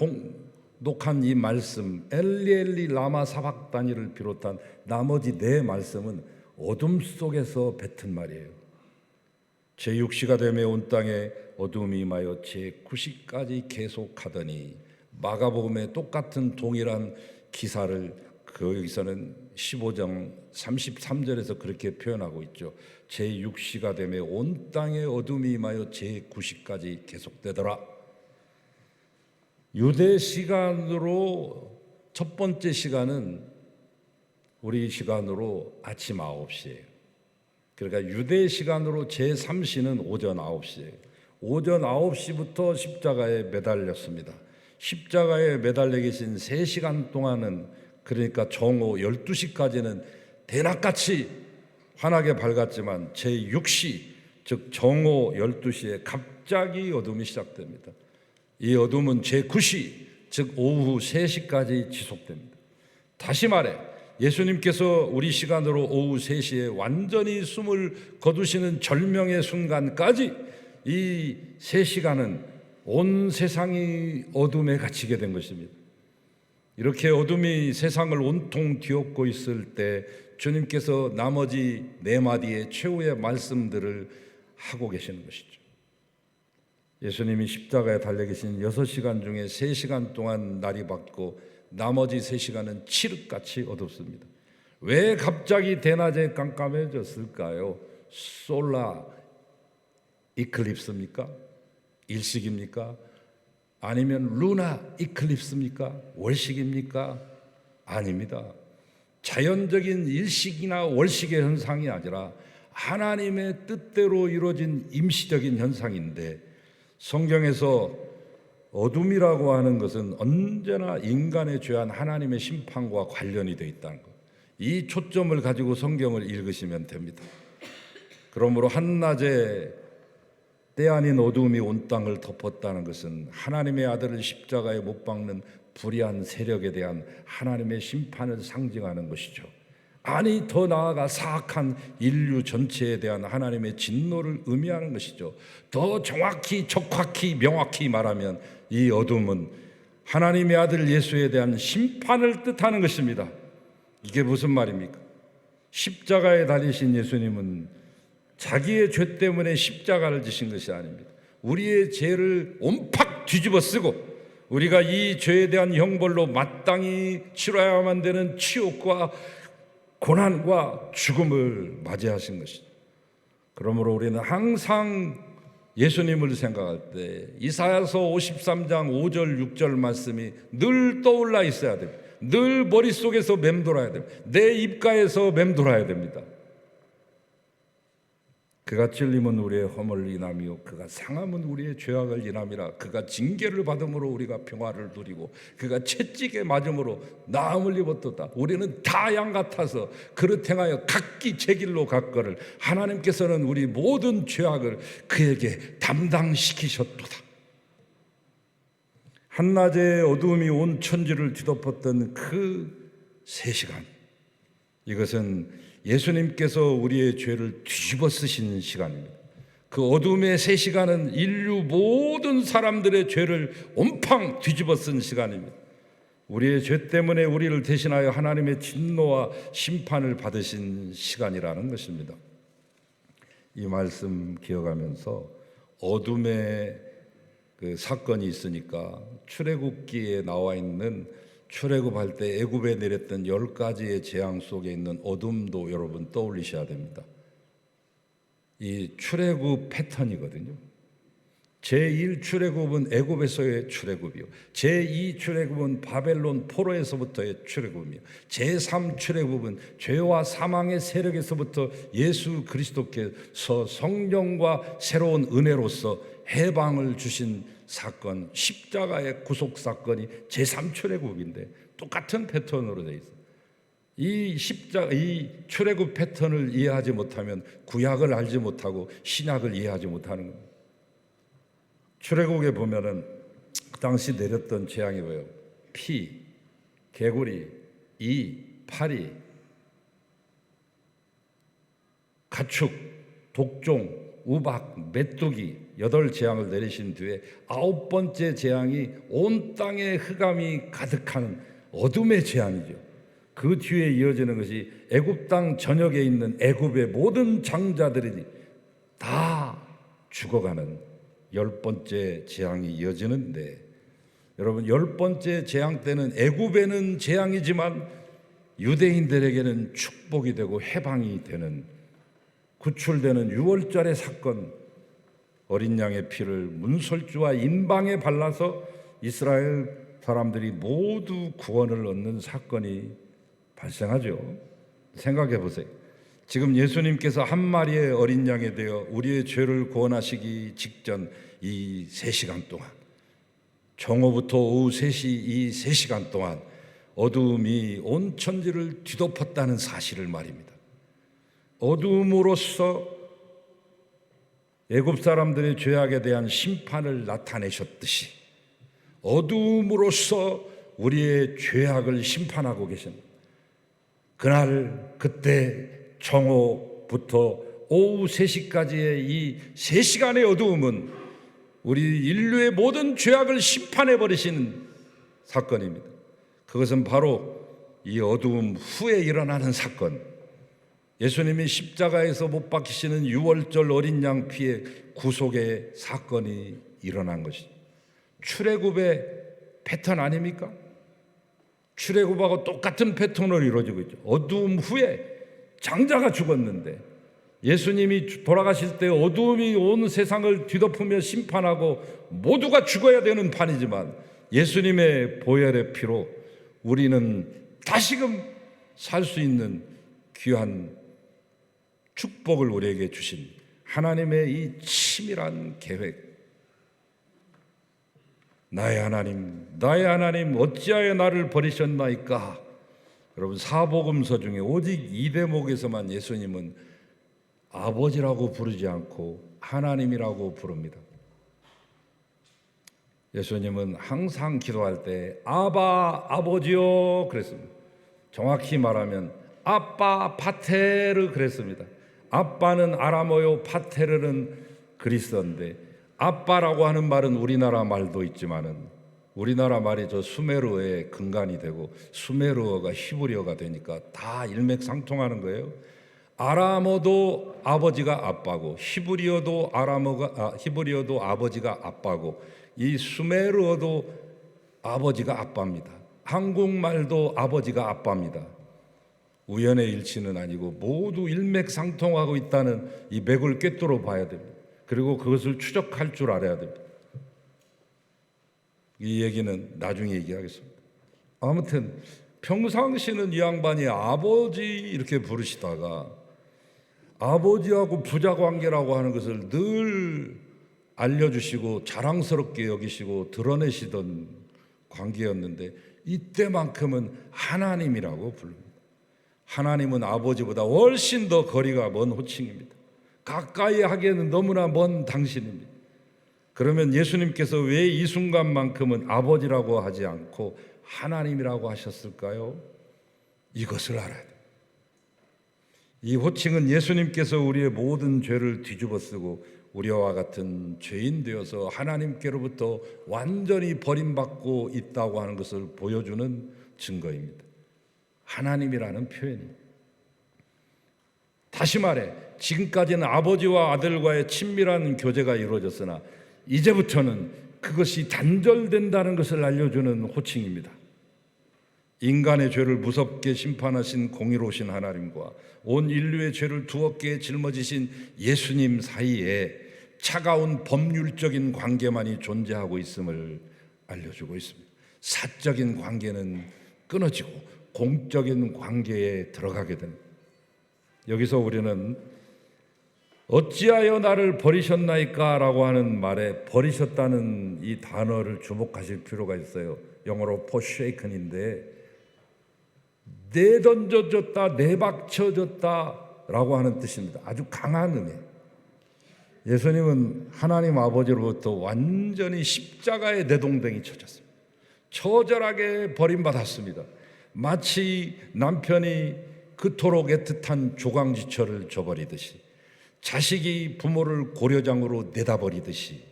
녹한 이 말씀 엘리 엘리 라마 사박다니를 비롯한 나머지 네 말씀은 어둠 속에서 뱉은 말이에요. 제6시가 되매 온 땅에 어둠이 임하여 제9시까지 계속하더니 마가복음의 똑같은 동일한 기사를 여기서는 15장 33절에서 그렇게 표현하고 있죠. 제6시가 되매 온 땅에 어둠이 임하여 제9시까지 계속되더라. 유대 시간으로 첫 번째 시간은 우리 시간으로 아침 9시예요. 그러니까 유대 시간으로 제3시는 오전 9시예요. 오전 9시부터 십자가에 매달렸습니다. 십자가에 매달려 계신 3시간 동안은 그러니까 정오 12시까지는 대낮같이 환하게 밝았지만 제6시 즉 정오 12시에 갑자기 어둠이 시작됩니다. 이 어둠은 제9시 즉 오후 3시까지 지속됩니다. 다시 말해 예수님께서 우리 시간으로 오후 3시에 완전히 숨을 거두시는 절명의 순간까지 이 3시간은 온 세상이 어둠에 갇히게 된 것입니다. 이렇게 어둠이 세상을 온통 뒤엎고 있을 때 주님께서 나머지 4마디의 최후의 말씀들을 하고 계시는 것이죠. 예수님이 십자가에 달려 계신 6시간 중에 3시간 동안 날이 밝고 나머지 3시간은 칠흑같이 어둡습니다. 왜 갑자기 대낮에 깜깜해졌을까요? 솔라 이클립스입니까? 일식입니까? 아니면 루나 이클립스입니까? 월식입니까? 아닙니다. 자연적인 일식이나 월식의 현상이 아니라 하나님의 뜻대로 이루어진 임시적인 현상인데 성경에서 어둠이라고 하는 것은 언제나 인간의 죄한 하나님의 심판과 관련이 되어 있다는 것. 이 초점을 가지고 성경을 읽으시면 됩니다. 그러므로 한낮에 때 아닌 어둠이 온 땅을 덮었다는 것은 하나님의 아들을 십자가에 못 박는 불의한 세력에 대한 하나님의 심판을 상징하는 것이죠. 아니 더 나아가 사악한 인류 전체에 대한 하나님의 진노를 의미하는 것이죠. 더 정확히 적확히 명확히 말하면 이 어둠은 하나님의 아들 예수에 대한 심판을 뜻하는 것입니다. 이게 무슨 말입니까? 십자가에 달리신 예수님은 자기의 죄 때문에 십자가를 지신 것이 아닙니다. 우리의 죄를 온팍 뒤집어 쓰고 우리가 이 죄에 대한 형벌로 마땅히 치러야만 되는 치욕과 고난과 죽음을 맞이하신 것이죠. 그러므로 우리는 항상 예수님을 생각할 때 이사야서 53장 5절 6절 말씀이 늘 떠올라 있어야 됩니다. 늘 머릿속에서 맴돌아야 됩니다. 내 입가에서 맴돌아야 됩니다. 그가 찔림은 우리의 허물을 인함이요 그가 상함은 우리의 죄악을 인함이라. 그가 징계를 받음으로 우리가 평화를 누리고 그가 채찍에 맞음으로 나음을 입었도다. 우리는 다 양 같아서 그릇 행하여 각기 제 길로 갔거늘 하나님께서는 우리 모든 죄악을 그에게 담당시키셨도다. 한낮에 어두움이 온 천지를 뒤덮었던 그 3시간, 이것은 예수님께서 우리의 죄를 뒤집어 쓰신 시간입니다. 그 어둠의 3시간은 인류 모든 사람들의 죄를 온팡 뒤집어 쓴 시간입니다. 우리의 죄 때문에 우리를 대신하여 하나님의 진노와 심판을 받으신 시간이라는 것입니다. 이 말씀 기억하면서 어둠의 그 사건이 있으니까 출애굽기에 나와 있는 출애굽할 때 애굽에 내렸던 10가지의 재앙 속에 있는 어둠도 여러분 떠올리셔야 됩니다. 이 출애굽 패턴이거든요. 제1 출애굽은 애굽에서의 출애굽이요, 제2 출애굽은 바벨론 포로에서부터의 출애굽이요, 제3 출애굽은 죄와 사망의 세력에서부터 예수 그리스도께서 성령과 새로운 은혜로서 해방을 주신 사건, 십자가의 구속 사건이 제3 출애굽인데 똑같은 패턴으로 되어 있어요. 이 출애굽 패턴을 이해하지 못하면 구약을 알지 못하고 신약을 이해하지 못하는 겁니다. 출애굽에 보면은 그 당시 내렸던 재앙이 뭐예요? 피, 개구리, 이, 파리, 가축, 독종, 우박, 메뚜기 8재앙을 내리신 뒤에 9번째 재앙이 온 땅에 흑암이 가득한 어둠의 재앙이죠. 그 뒤에 이어지는 것이 애굽 땅 전역에 있는 애굽의 모든 장자들이 다 죽어가는 10번째 재앙이 이어지는데, 여러분 10번째 재앙 때는 애굽에는 재앙이지만 유대인들에게는 축복이 되고 해방이 되는, 구출되는 6월절의 사건, 어린 양의 피를 문설주와 인방에 발라서 이스라엘 사람들이 모두 구원을 얻는 사건이 발생하죠. 생각해 보세요. 지금 예수님께서 한 마리의 어린 양에 대여 우리의 죄를 구원하시기 직전 이 3시간 동안, 정오부터 오후 3시 이 3시간 동안 어두움이 온 천지를 뒤덮었다는 사실을 말입니다. 어두움으로써 애굽 사람들의 죄악에 대한 심판을 나타내셨듯이 어두움으로써 우리의 죄악을 심판하고 계십니다. 그날 그때 정오부터 오후 3시까지의 이 3시간의 어두움은 우리 인류의 모든 죄악을 심판해 버리시는 사건입니다. 그것은 바로 이 어두움 후에 일어나는 사건, 예수님이 십자가에서 못 박히시는 6월절 어린 양 피의 구속의 사건이 일어난 것이죠. 출애굽의 패턴 아닙니까? 출애굽하고 똑같은 패턴으로 이루어지고 있죠. 어두움 후에 장자가 죽었는데 예수님이 돌아가실 때 어두움이 온 세상을 뒤덮으며 심판하고 모두가 죽어야 되는 판이지만 예수님의 보혈의 피로 우리는 다시금 살 수 있는 귀한 축복을 우리에게 주신 하나님의 이 치밀한 계획. 나의 하나님 어찌하여 나를 버리셨나이까. 여러분, 사복음서 중에 오직 이 대목에서만 예수님은 아버지라고 부르지 않고 하나님이라고 부릅니다. 예수님은 항상 기도할 때 아바 아버지요 그랬습니다. 정확히 말하면 아빠 파테르 그랬습니다. 아빠는 아람어요, 파테르는 그리스어인데 아빠라고 하는 말은 우리나라 말도 있지만은 우리나라 말이 저 수메르어의 근간이 되고 수메르어가 히브리어가 되니까 다 일맥상통하는 거예요. 아람어도 아버지가 아빠고 히브리어도 히브리어도 아버지가 아빠고 이 수메르어도 아버지가 아빠입니다. 한국말도 아버지가 아빠입니다. 우연의 일치는 아니고 모두 일맥상통하고 있다는 이 맥을 꿰뚫어 봐야 됩니다. 그리고 그것을 추적할 줄 알아야 됩니다. 이 얘기는 나중에 얘기하겠습니다. 아무튼 평상시는 이 양반이 아버지 이렇게 부르시다가 아버지하고 부자 관계라고 하는 것을 늘 알려주시고 자랑스럽게 여기시고 드러내시던 관계였는데 이때만큼은 하나님이라고 부릅니다. 하나님은 아버지보다 훨씬 더 거리가 먼 호칭입니다. 가까이 하기에는 너무나 먼 당신입니다. 그러면 예수님께서 왜 이 순간만큼은 아버지라고 하지 않고 하나님이라고 하셨을까요? 이것을 알아야 돼요. 이 호칭은 예수님께서 우리의 모든 죄를 뒤집어쓰고 우리와 같은 죄인 되어서 하나님께로부터 완전히 버림받고 있다고 하는 것을 보여주는 증거입니다. 하나님이라는 표현입니다. 다시 말해 지금까지는 아버지와 아들과의 친밀한 교제가 이루어졌으나 이제부터는 그것이 단절된다는 것을 알려주는 호칭입니다. 인간의 죄를 무섭게 심판하신 공의로우신 하나님과 온 인류의 죄를 두 어깨에 짊어지신 예수님 사이에 차가운 법률적인 관계만이 존재하고 있음을 알려주고 있습니다. 사적인 관계는 끊어지고 공적인 관계에 들어가게 됩니다. 여기서 우리는 어찌하여 나를 버리셨나이까 라고 하는 말에 버리셨다는 이 단어를 주목하실 필요가 있어요. 영어로 forsaken인데 내던져졌다, 내박쳐졌다 라고 하는 뜻입니다. 아주 강한 의미. 예수님은 하나님 아버지로부터 완전히 십자가에 내동댕이 쳐졌습니다. 처절하게 버림받았습니다. 마치 남편이 그토록 애틋한 조강지처를 저버리듯이 자식이 부모를 고려장으로 내다버리듯이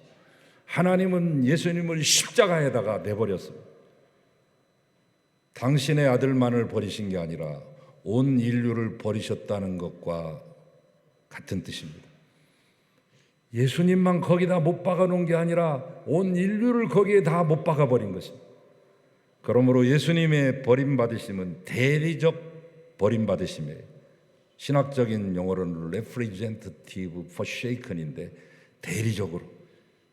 하나님은 예수님을 십자가에다가 내버렸습니다. 당신의 아들만을 버리신 게 아니라 온 인류를 버리셨다는 것과 같은 뜻입니다. 예수님만 거기다 못 박아놓은 게 아니라 온 인류를 거기에 다 못 박아버린 것입니다. 그러므로 예수님의 버림받으심은 대리적 버림받으심이에요. 신학적인 용어로는 representative forsaken인데 대리적으로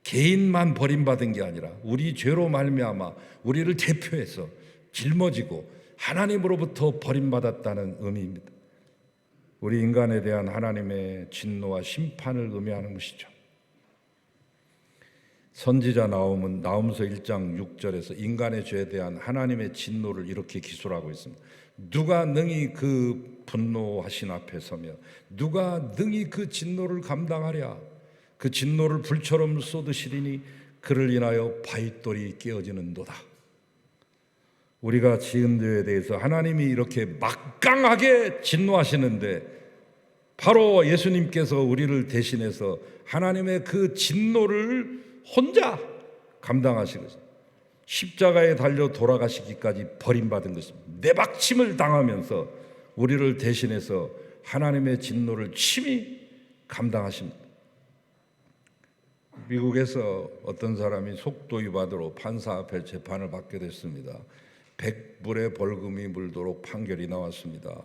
개인만 버림받은 게 아니라 우리 죄로 말미암아 우리를 대표해서 짊어지고 하나님으로부터 버림받았다는 의미입니다. 우리 인간에 대한 하나님의 진노와 심판을 의미하는 것이죠. 선지자 나훔은 나훔서 1장 6절에서 인간의 죄에 대한 하나님의 진노를 이렇게 기술하고 있습니다. 누가 능히 그 분노하신 앞에 서며 누가 능히 그 진노를 감당하랴. 그 진노를 불처럼 쏟으시리니 그를 인하여 바윗돌이 깨어지는도다. 우리가 지은 죄에 대해서 하나님이 이렇게 막강하게 진노하시는데 바로 예수님께서 우리를 대신해서 하나님의 그 진노를 혼자 감당하신 것입니다. 십자가에 달려 돌아가시기까지 버림받은 것입니다. 내박침을 당하면서 우리를 대신해서 하나님의 진노를 친히 감당하십니다. 미국에서 어떤 사람이 속도 위반으로 판사 앞에 재판을 받게 됐습니다. 100불의 벌금이 물도록 판결이 나왔습니다.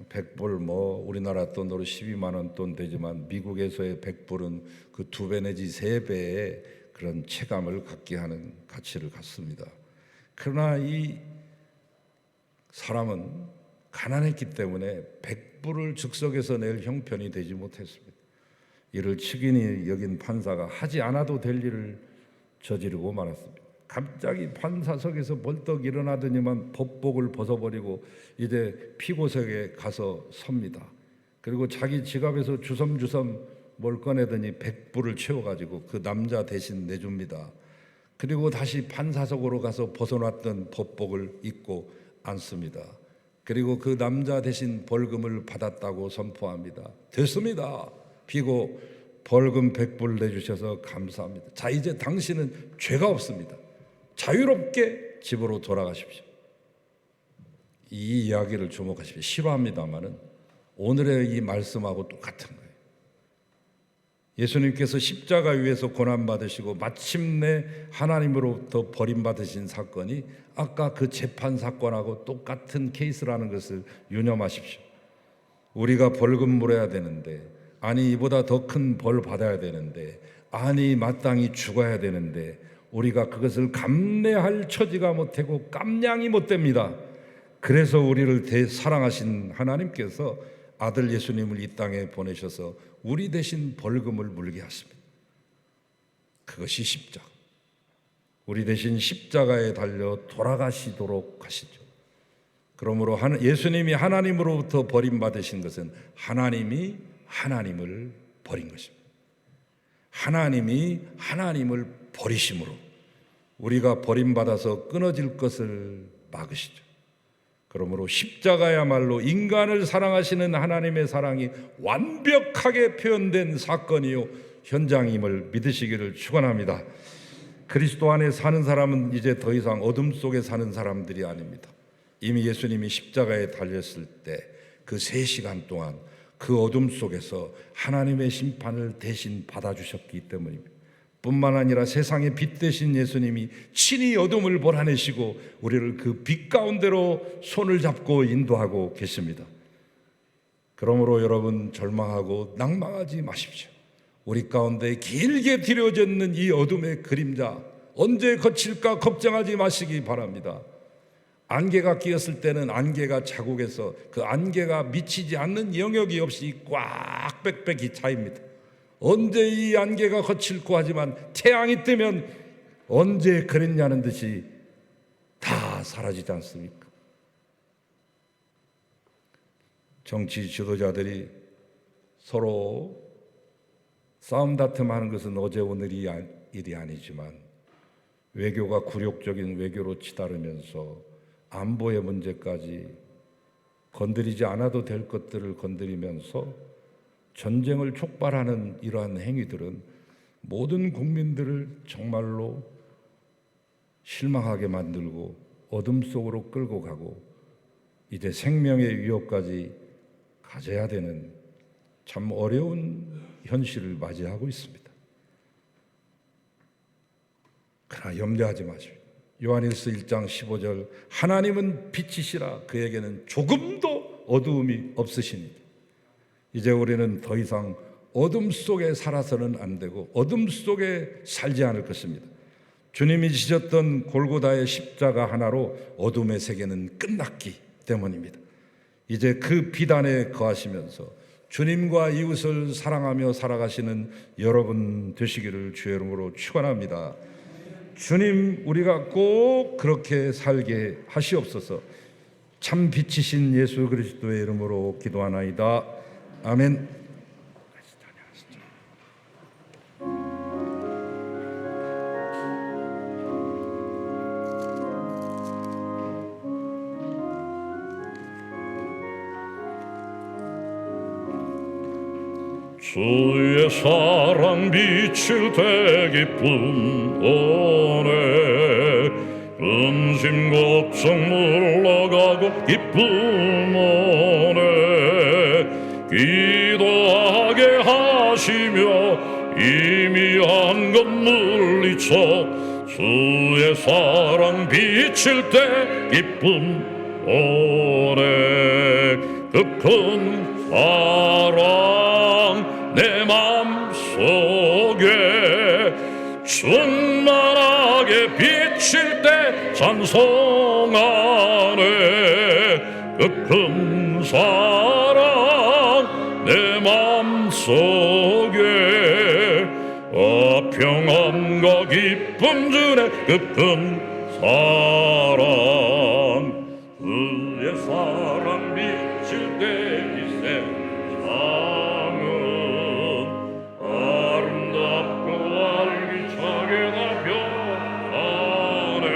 100불 우리나라 돈으로 12만 원 돈 되지만 미국에서의 100불은 그 2배 내지 3배의 그런 체감을 갖게 하는 가치를 갖습니다. 그러나 이 사람은 가난했기 때문에 100불을 즉석에서 낼 형편이 되지 못했습니다. 이를 측은히 여긴 판사가 하지 않아도 될 일을 저지르고 말았습니다. 갑자기 판사석에서 벌떡 일어나더니만 법복을 벗어버리고 이제 피고석에 가서 섭니다. 그리고 자기 지갑에서 주섬주섬 뭘 꺼내더니 100불을 채워가지고 그 남자 대신 내줍니다. 그리고 다시 판사석으로 가서 벗어놨던 법복을 입고 앉습니다. 그리고 그 남자 대신 벌금을 받았다고 선포합니다. 됐습니다. 피고 벌금 100불 내주셔서 감사합니다. 자, 이제 당신은 죄가 없습니다. 자유롭게 집으로 돌아가십시오. 이 이야기를 주목하십시오. 싫어합니다마는 오늘의 이 말씀하고 똑같은 거예요. 예수님께서 십자가 위에서 고난받으시고 마침내 하나님으로부터 버림받으신 사건이 아까 그 재판 사건하고 똑같은 케이스라는 것을 유념하십시오. 우리가 벌금 물어야 되는데, 아니 이보다 더 큰 벌 받아야 되는데, 아니 마땅히 죽어야 되는데 우리가 그것을 감내할 처지가 못하고 깜냥이 못 됩니다. 그래서 우리를 사랑하신 하나님께서 아들 예수님을 이 땅에 보내셔서 우리 대신 벌금을 물게 하십니다. 그것이 십자가. 우리 대신 십자가에 달려 돌아가시도록 하시죠. 그러므로 예수님이 하나님으로부터 버림받으신 것은 하나님이 하나님을 버린 것입니다. 하나님이 하나님을 버리심으로 우리가 버림받아서 끊어질 것을 막으시죠. 그러므로 십자가야말로 인간을 사랑하시는 하나님의 사랑이 완벽하게 표현된 사건이요 현장임을 믿으시기를 축원합니다. 그리스도 안에 사는 사람은 이제 더 이상 어둠 속에 사는 사람들이 아닙니다. 이미 예수님이 십자가에 달렸을 때 그 3시간 동안 그 어둠 속에서 하나님의 심판을 대신 받아주셨기 때문입니다. 뿐만 아니라 세상의 빛 되신 예수님이 친히 어둠을 몰아내시고 우리를 그 빛 가운데로 손을 잡고 인도하고 계십니다. 그러므로 여러분 절망하고 낭망하지 마십시오. 우리 가운데 길게 들여졌는 이 어둠의 그림자 언제 거칠까 걱정하지 마시기 바랍니다. 안개가 끼었을 때는 안개가 자국에서 그 안개가 미치지 않는 영역이 없이 꽉 빽빽이 차입니다. 언제 이 안개가 거칠고 하지만 태양이 뜨면 언제 그랬냐는 듯이 다 사라지지 않습니까? 정치 지도자들이 서로 싸움 다툼하는 것은 어제 오늘이 일이 아니지만 외교가 굴욕적인 외교로 치달으면서 안보의 문제까지 건드리지 않아도 될 것들을 건드리면서 전쟁을 촉발하는 이러한 행위들은 모든 국민들을 정말로 실망하게 만들고 어둠 속으로 끌고 가고 이제 생명의 위협까지 가져야 되는 참 어려운 현실을 맞이하고 있습니다. 그러나 염려하지 마십시오. 요한일서 1장 15절 하나님은 빛이시라 그에게는 조금도 어두움이 없으시니 이제 우리는 더 이상 어둠 속에 살아서는 안 되고 어둠 속에 살지 않을 것입니다. 주님이 지셨던 골고다의 십자가 하나로 어둠의 세계는 끝났기 때문입니다. 이제 그 빛 안에 거하시면서 주님과 이웃을 사랑하며 살아가시는 여러분 되시기를 주의 이름으로 축원합니다. 주님, 우리가 꼭 그렇게 살게 하시옵소서. 참 빛이신 예수 그리스도의 이름으로 기도하나이다. 아멘. 주의 사랑 비칠 때 기쁨 오네 근심 걱정 물러가고 기쁨 오네 기도하게 하시며 이미 한 것 물리쳐 주의 사랑 비칠 때 기쁨 오네 그 큰 사랑 내 맘속에 충만하게 비칠 때 찬송하네 그 큰 사랑 내 맘속에 평안과 기쁨 주네 그 큰 사랑 그의 사랑 비칠 때 이 세상은 아름답고 활기차게 다 변하네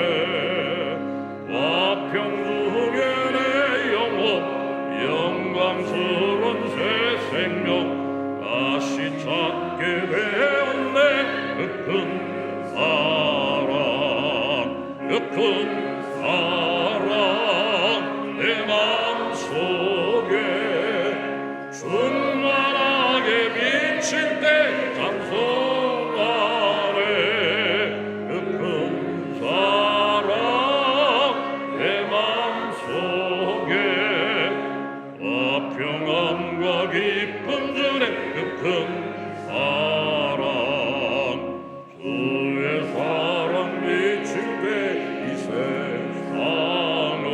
화평중에 내 영혼 영광스런 새 생명 다시 찾게 되었네 그 큰 사랑 그 순만하게 비칠 때 찬송하네. 그 큰 사랑 내 맘속에 평안과 기쁨 주네. 그 큰 사랑 주의 사랑 비칠 때 이 세상은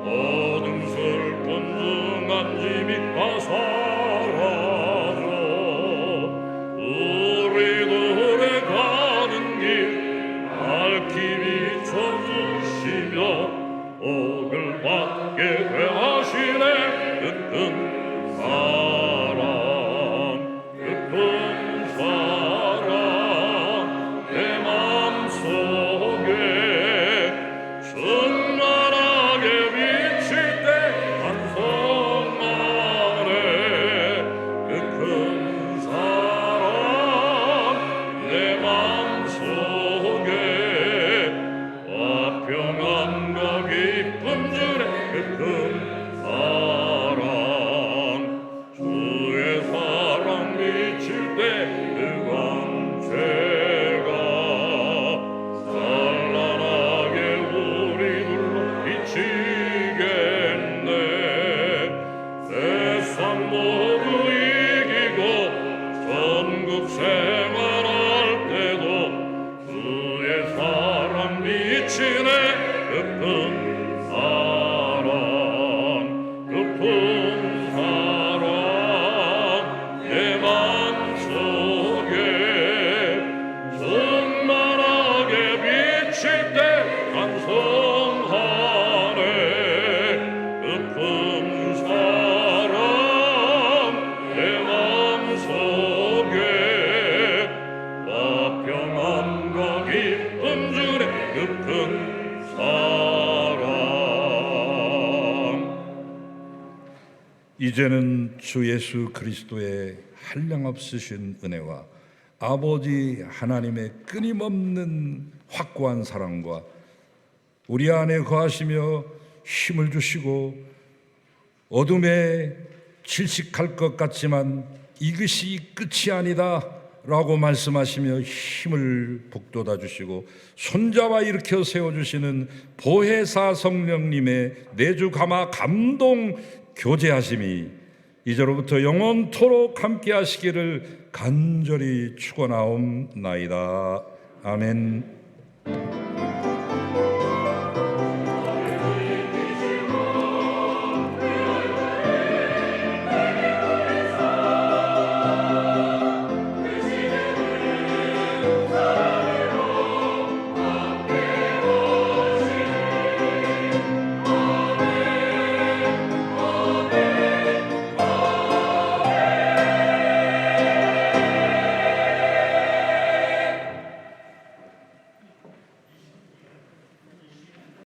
어둠 슬픈 중한 짐이 다 사라져 우리들의 가는 길 밝히 비춰주시며 복을 받게 되하시네. 그 큰 사랑 그 큰 사랑 내 맘속에 순만하게 비칠 때 찬송하네. 그 큰 사랑 내 맘속에 평안과 기쁨 주네. 그 큰 사랑 주의 사랑 비칠 때 그건 죄가 찬란하게 우리 둘러 비치겠네. 세상 모두 이기고 전국 생활할 때도 주의 사랑 비치네. 깊은 사랑 깊은 사랑 내 맘속에 순만하게 비칠 때 찬송하네. 깊은 사랑 내 맘속에 평안과 기쁨 주네. 깊은 사랑 이제는 주 예수 그리스도의 한량없으신 은혜와 아버지 하나님의 끊임없는 확고한 사랑과 우리 안에 거하시며 힘을 주시고 어둠에 질식할 것 같지만 이것이 끝이 아니다 라고 말씀하시며 힘을 북돋아 주시고 손잡아 일으켜 세워주시는 보혜사 성령님의 내주 감화 감동 교제하심이 이제로부터 영원토록 함께 하시기를 간절히 축원하옵나이다. 아멘.